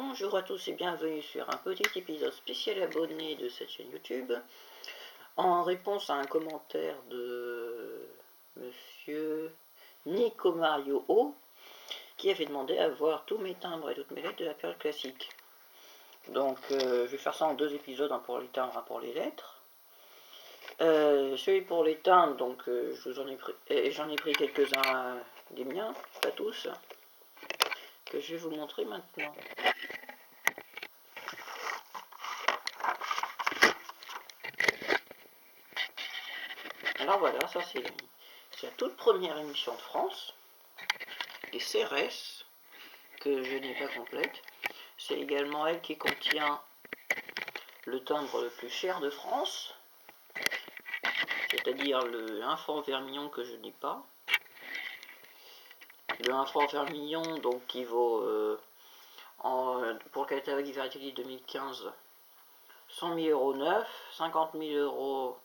Bonjour à tous et bienvenue sur un petit épisode spécial abonné de cette chaîne YouTube. En réponse à un commentaire de monsieur Nico Mario O, qui avait demandé à voir tous mes timbres et toutes mes lettres de la période classique. Donc je vais faire ça en deux épisodes, un pour les timbres, un pour les lettres. Celui pour les timbres, donc j'en ai pris quelques-uns des miens, pas tous, que je vais vous montrer maintenant. Alors voilà, ça c'est la toute première émission de France, et CRS, que je n'ai pas complète. C'est également elle qui contient le timbre le plus cher de France, c'est-à-dire le 1 franc vermillon que je n'ai pas. Le 1 franc vermillon, donc qui vaut, pour le catalogue Variety 2015, 100 000 € neufs, 50 000 €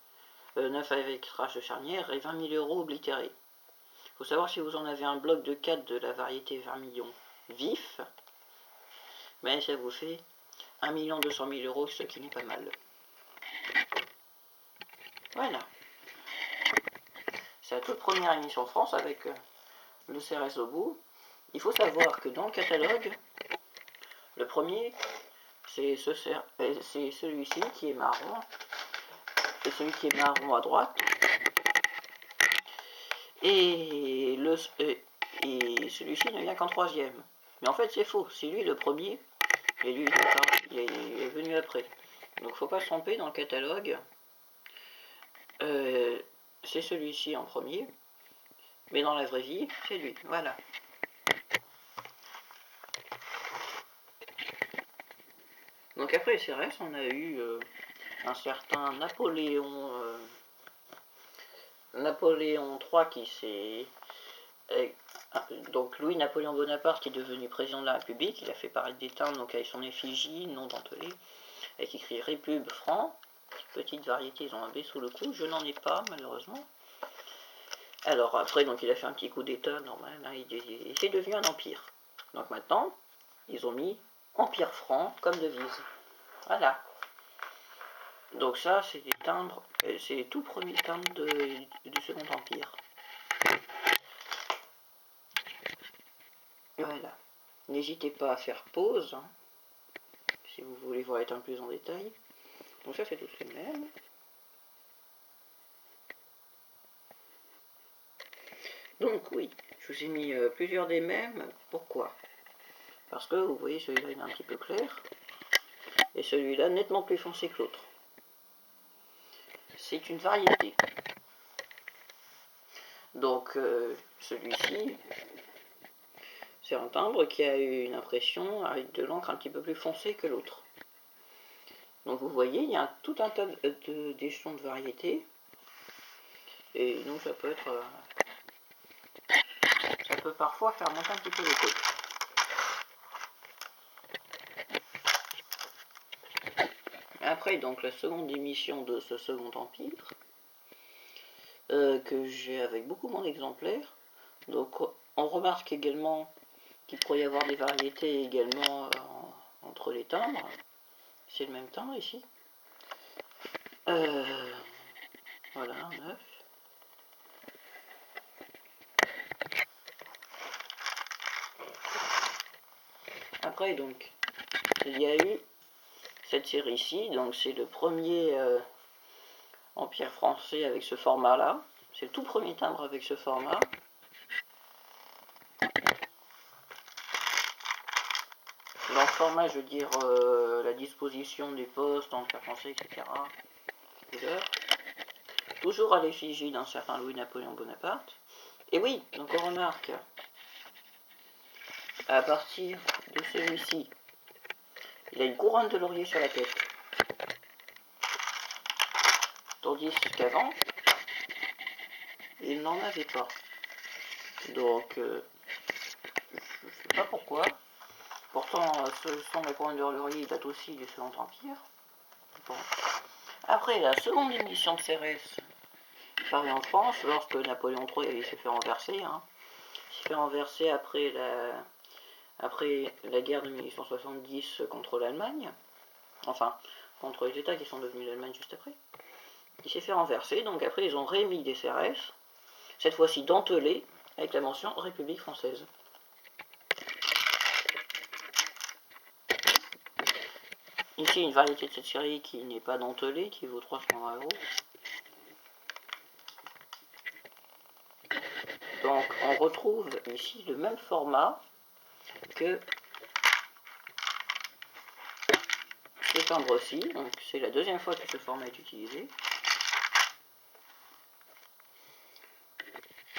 neufs avec tirage de charnière et 20 000 € oblitérés. Il faut savoir si vous en avez un bloc de 4 de la variété vermillon vif, mais ça vous fait 1 200 000 €, ce qui n'est pas mal. Voilà. C'est la toute première émission France avec le CRS au bout. Il faut savoir que dans le catalogue, le premier, c'est celui-ci qui est marron, et celui qui est marron à droite, et celui-ci ne vient qu'en troisième. Mais en fait c'est faux, c'est lui le premier, et lui il est venu après. Donc faut pas se tromper dans le catalogue. C'est celui-ci en premier, mais dans la vraie vie, c'est lui. Voilà. Donc après les CRS, on a eu un certain Napoléon III qui s'est... donc Louis-Napoléon Bonaparte qui est devenu président de la République, il a fait paraître des timbres donc avec son effigie, nom dentelé, avec écrit Répub franc. Petite variété, ils ont un B sous le cou, je n'en ai pas malheureusement. Alors après, donc il a fait un petit coup d'état normal, hein, il s'est devenu un empire. Donc maintenant, ils ont mis Empire franc comme devise. Voilà. Donc ça, c'est des timbres, c'est les tout premiers timbres du Second Empire. Voilà. N'hésitez pas à faire pause, hein, si vous voulez voir les timbres plus en détail. Donc ça, c'est tous les mêmes. Donc oui, je vous ai mis plusieurs des mêmes. Pourquoi? Parce que vous voyez, celui-là il est un petit peu clair, et celui-là nettement plus foncé que l'autre. C'est une variété. Donc celui-ci, c'est un timbre qui a eu une impression avec de l'encre un petit peu plus foncée que l'autre. Donc vous voyez, il y a tout un tas d'échelons de variété, et donc ça peut être... ça peut parfois faire monter un petit peu les côtes. Après, donc, la seconde émission de ce Second Empire, que j'ai avec beaucoup moins d'exemplaires. Donc, on remarque également qu'il pourrait y avoir des variétés également entre les timbres. C'est le même timbre ici. Voilà, un 9. Après, donc, il y a eu cette série-ci, donc c'est le premier empire français avec ce format-là. C'est le tout premier timbre avec ce format. Dans le format, je veux dire, la disposition des postes, empire français, etc. Toujours à l'effigie d'un certain Louis-Napoléon Bonaparte. Et oui, donc on remarque, à partir de celui-ci, il a une couronne de laurier sur la tête. Tandis qu'avant, il n'en avait pas. Donc, je ne sais pas pourquoi. Pourtant, ce sont la couronne de laurier date aussi du Second Empire. Bon. Après, la seconde émission de CRS, paru en France, lorsque Napoléon III s'est fait renverser. Il s'est fait renverser après après la guerre de 1870 contre l'Allemagne, enfin, contre les États qui sont devenus l'Allemagne juste après. Il s'est fait renverser, donc après ils ont réémis des CRS, cette fois-ci dentelés, avec la mention République française. Ici une variété de cette série qui n'est pas dentelée, qui vaut 320 €. Donc on retrouve ici le même format que ce timbre-ci, donc c'est la deuxième fois que ce format est utilisé.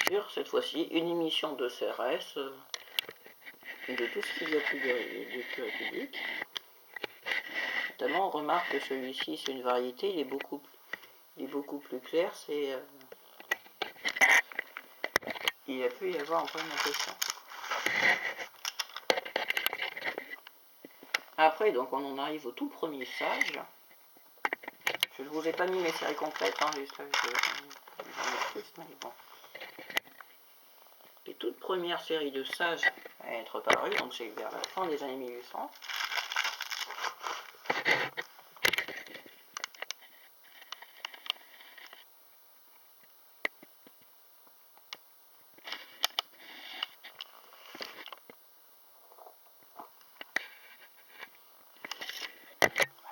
Sur cette fois-ci une émission de CRS de tout ce qu'il y a plus de République. Notamment on remarque que celui-ci c'est une variété, il est beaucoup plus clair, il a pu y avoir encore une impression. Après, donc, on en arrive au tout premier sage. Je ne vous ai pas mis mes séries complètes, hein, mais bon. Les toutes premières séries de sages à être parues, donc c'est vers la fin des années 1800.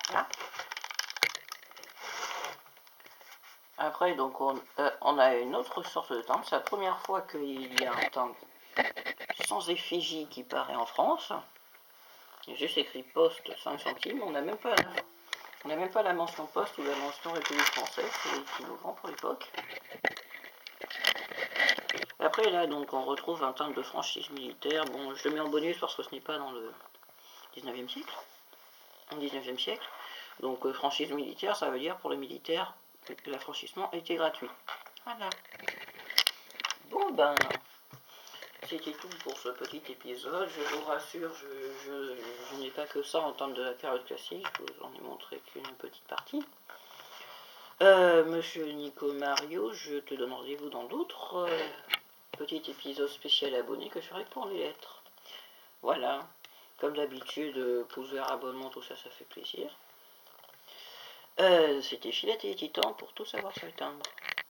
Voilà. Après, donc, on a une autre sorte de timbre. C'est la première fois qu'il y a un timbre sans effigie qui paraît en France. Il y a juste écrit poste 5 centimes. On n'a même pas la mention poste ou la mention République française. C'est innovant pour l'époque. Après, là, donc, on retrouve un timbre de franchise militaire. Bon, je le mets en bonus parce que ce n'est pas dans le 19e siècle. Au 19e siècle. Donc, franchise militaire, ça veut dire pour les militaires, l'affranchissement était gratuit. Voilà. Bon, ben, c'était tout pour ce petit épisode. Je vous rassure, je n'ai pas que ça en termes de la période classique. Je vous en ai montré qu'une petite partie. Monsieur Nico Mario, je te donne rendez-vous dans d'autres petits épisodes spécial abonnés que je ferai pour les lettres. Voilà. Comme d'habitude, pouce vert, abonnement, tout ça, ça fait plaisir. C'était Philatélie Titan pour tout savoir sur le timbre.